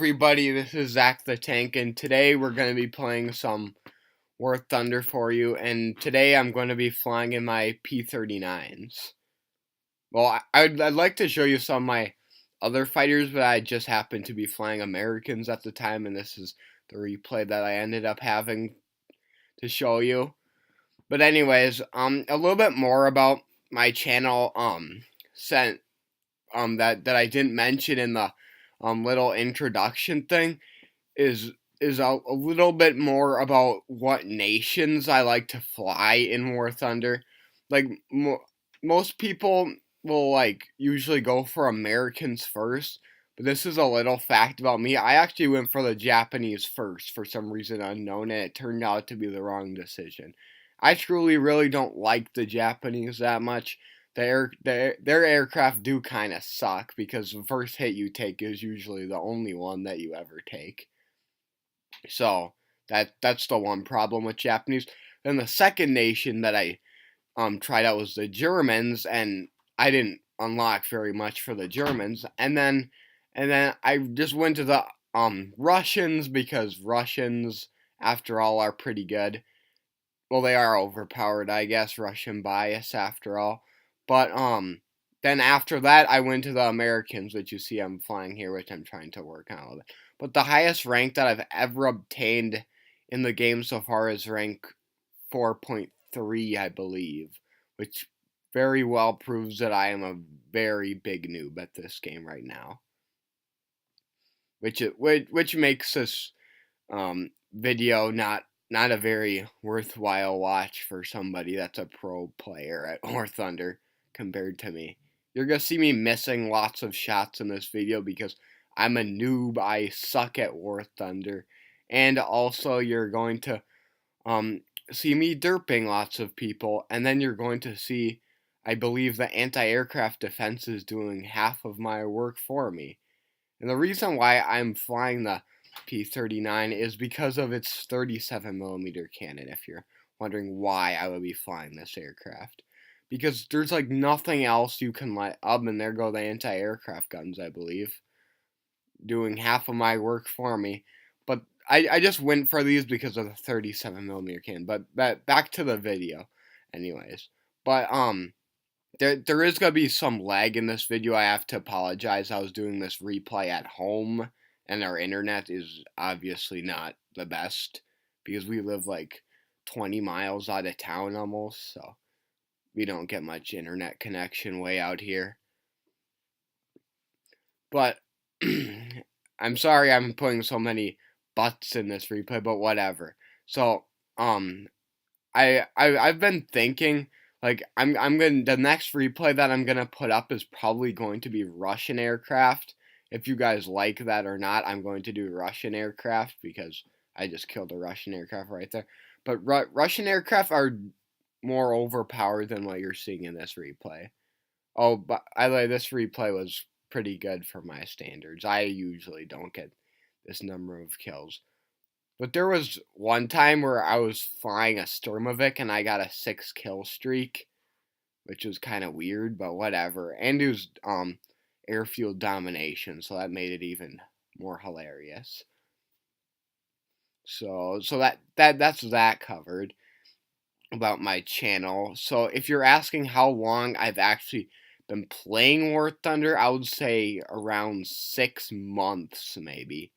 everybody, this is Zachthetank, and today we're going to be playing some Warthunder for you, and today I'm going to be flying in my P-39s. Well, I'd like to show you some of my other fighters, but I just happened to be flying Americans at the time, and this is the replay that I ended up having to show you. But anyways, a little bit more about my channel, that I didn't mention in the little introduction thing is a little bit more about what nations I like to fly in War Thunder. Like most people will usually go for Americans first, but this is a little fact about me. I actually went for the Japanese first for some reason unknown, and it turned out to be the wrong decision. I truly really don't like the Japanese that much. Their aircraft do kind of suck because the first hit you take is usually the only one that you ever take. So that's the one problem with Japanese. Then the second nation that I tried out was the Germans, and I didn't unlock very much for the Germans. And then I just went to the Russians because Russians, after all, are pretty good. Well, they are overpowered, I guess. Russian bias, after all. But then after that, I went to the Americans, which you see I'm flying here, which I'm trying to work on a little bit. But the highest rank that I've ever obtained in the game so far is rank 4.3, I believe, which very well proves that I am a very big noob at this game right now. Which makes this video not a very worthwhile watch for somebody that's a pro player at War Thunder compared to me. You're going to see me missing lots of shots in this video because I'm a noob. I suck at War Thunder. And also you're going to see me derping lots of people. And then you're going to see, I believe, the anti-aircraft defense is doing half of my work for me. And the reason why I'm flying the P-39 is because of its 37mm cannon, if you're wondering why I would be flying this aircraft. Because there's nothing else you can light up, and there go the anti-aircraft guns, I believe, doing half of my work for me. But I just went for these because of the 37mm cannon. But back to the video, anyways. But there is gonna be some lag in this video. I have to apologize. I was doing this replay at home, and our internet is obviously not the best because we live 20 miles out of town almost, so we don't get much internet connection way out here. But I'm sorry I'm putting so many buts in this replay, but whatever. So I've been thinking the next replay that I'm gonna put up is probably going to be Russian aircraft. If you guys like that or not, I'm going to do Russian aircraft because I just killed a Russian aircraft right there. But Russian aircraft are more overpowered than what you're seeing in this replay. Oh, but this replay was pretty good for my standards. I usually don't get this number of kills. But there was one time where I was flying a Sturmovik and I got a 6-kill streak, which was kind of weird, but whatever. And it was airfield domination, so that made it even more hilarious. So that's that covered about my channel. So if you're asking how long I've actually been playing War Thunder, I would say around 6 months maybe.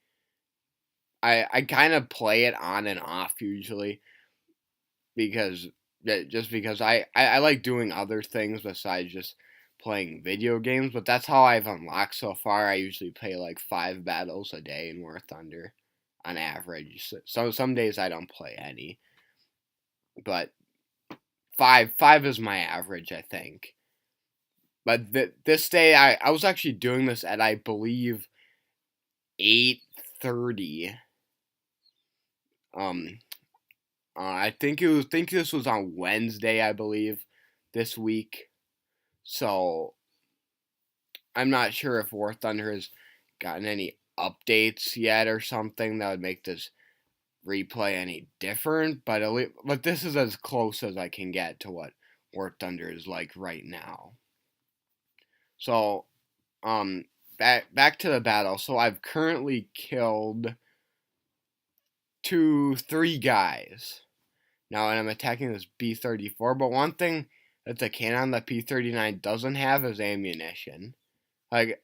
I kind of play it on and off usually because I like doing other things besides just playing video games, but that's how I've unlocked so far. I usually play 5 battles a day in War Thunder on average. So some days I don't play any, but five is my average, I think. But this day I was actually doing this at, I believe, 8:30. I think this was on Wednesday, I believe, this week. So I'm not sure if War Thunder has gotten any updates yet or something that would make this replay any different, but this is as close as I can get to what War Thunder is like right now. So back to the battle. So I've currently killed 3 guys now, and I'm attacking this B-34. But one thing that the cannon on the P-39 doesn't have is ammunition. Like,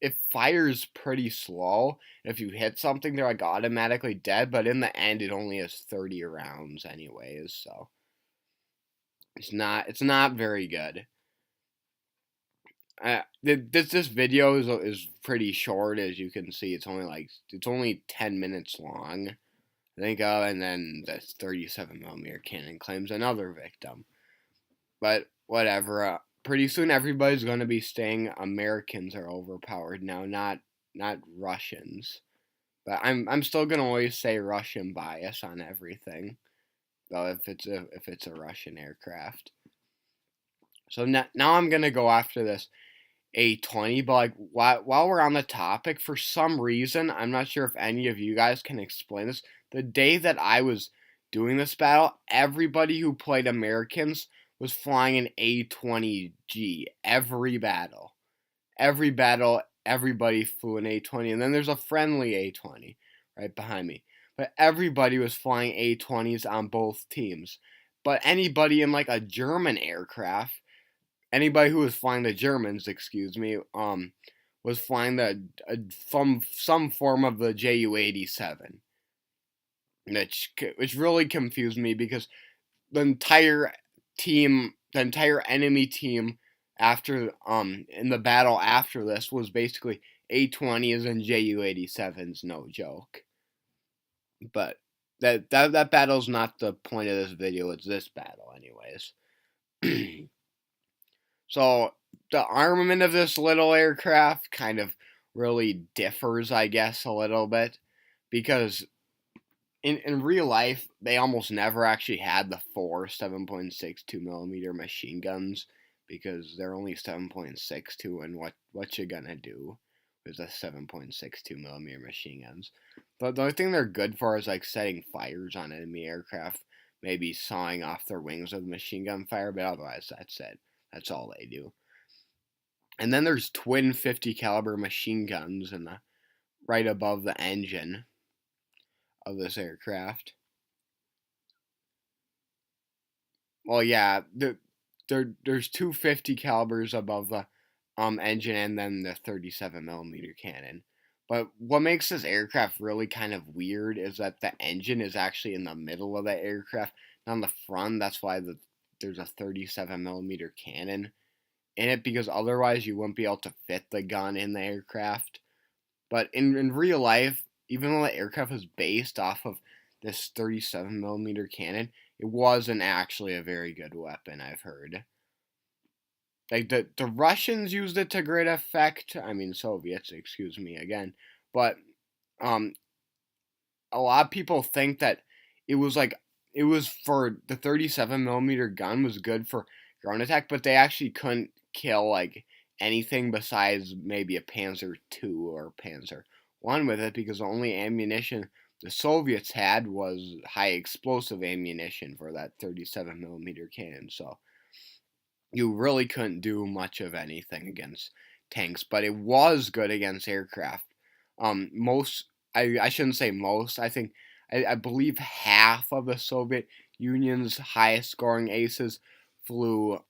it fires pretty slow. If you hit something, they're like automatically dead. But in the end, it only has 30 rounds, anyways. So it's not very good. This video is pretty short, as you can see. It's only 10 minutes long. I think, and then this 37mm cannon claims another victim. But whatever. Pretty soon, everybody's going to be saying Americans are overpowered now, not Russians. But I'm still gonna always say Russian bias on everything, though if it's a Russian aircraft. So now I'm gonna go after this A-20, but like while we're on the topic, for some reason, I'm not sure if any of you guys can explain this. The day that I was doing this battle, everybody who played Americans was flying an A-20G. Every battle, everybody flew an A-20, and then there's a friendly A-20 right behind me. But everybody was flying A-20s on both teams. But anybody in like a German aircraft, anybody who was flying the Germans, was flying some form of the Ju-87, which really confused me because the entire enemy team after in the battle after this was basically A-20s and Ju-87s, no joke. But that battle's not the point of this video. It's this battle, anyways. So the armament of this little aircraft kind of really differs, I guess, a little bit, because in real life they almost never actually had the 4 7.62mm machine guns, because they're only 7.62, and what you gonna do with the 7.62mm machine guns? But the only thing they're good for is like setting fires on enemy aircraft, maybe sawing off their wings with machine gun fire, but otherwise that's it. That's all they do. And then there's twin 50 caliber machine guns right above the engine of this aircraft. Well, yeah, there's two 50 calibers above the engine, and then the 37mm cannon. But what makes this aircraft really kind of weird is that the engine is actually in the middle of the aircraft, not on the front. That's why there's a 37mm cannon in it, because otherwise you wouldn't be able to fit the gun in the aircraft. But in real life, even though the aircraft was based off of this 37mm cannon, it wasn't actually a very good weapon, I've heard. Like, the Russians used it to great effect. I mean, Soviets, excuse me again. But a lot of people think that it was for the 37mm gun was good for ground attack, but they actually couldn't kill like anything besides maybe a Panzer II or Panzer I with it, because the only ammunition the Soviets had was high explosive ammunition for that 37mm cannon. So you really couldn't do much of anything against tanks, but it was good against aircraft. I shouldn't say most. I believe half of the Soviet Union's highest scoring aces flew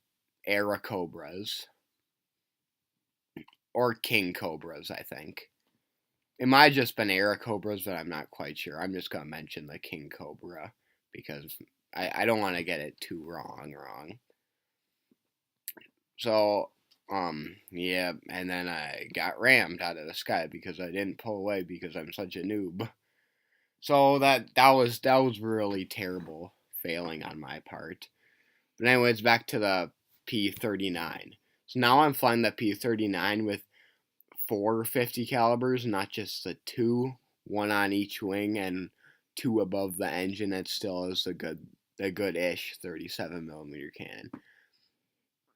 Airacobras or King Cobras, I think. It might have just been Airacobras, but I'm not quite sure. I'm just going to mention the King Cobra because I don't want to get it too wrong. So, yeah, and then I got rammed out of the sky because I didn't pull away because I'm such a noob. So that was really terrible failing on my part. But anyways, back to the P-39. So now I'm flying the P-39 with 4 50 calibers, not just the 2, one on each wing and 2 above the engine. That still is a good-ish 37mm cannon.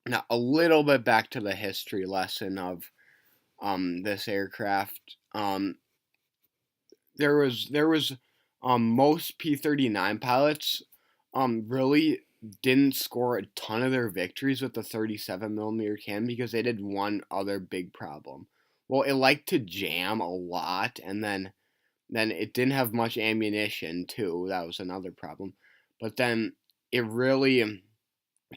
Now, a little bit back to the history lesson of this aircraft. There was most P-39 pilots really didn't score a ton of their victories with the 37mm cannon because they did one other big problem. well, it liked to jam a lot, and then it didn't have much ammunition too. That was another problem. But then it really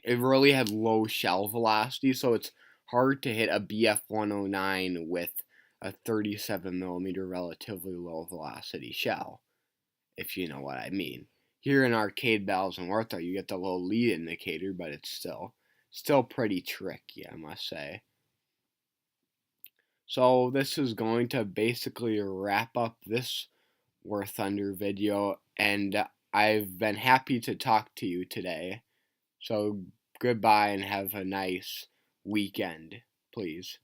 it really had low shell velocity, so it's hard to hit a BF 109 with a 37 millimeter relatively low velocity shell, if you know what I mean. Here in arcade battles and Warthunder, you get the low lead indicator, but it's still pretty tricky, I must say. So this is going to basically wrap up this Warthunder video, and I've been happy to talk to you today. So goodbye and have a nice weekend, please.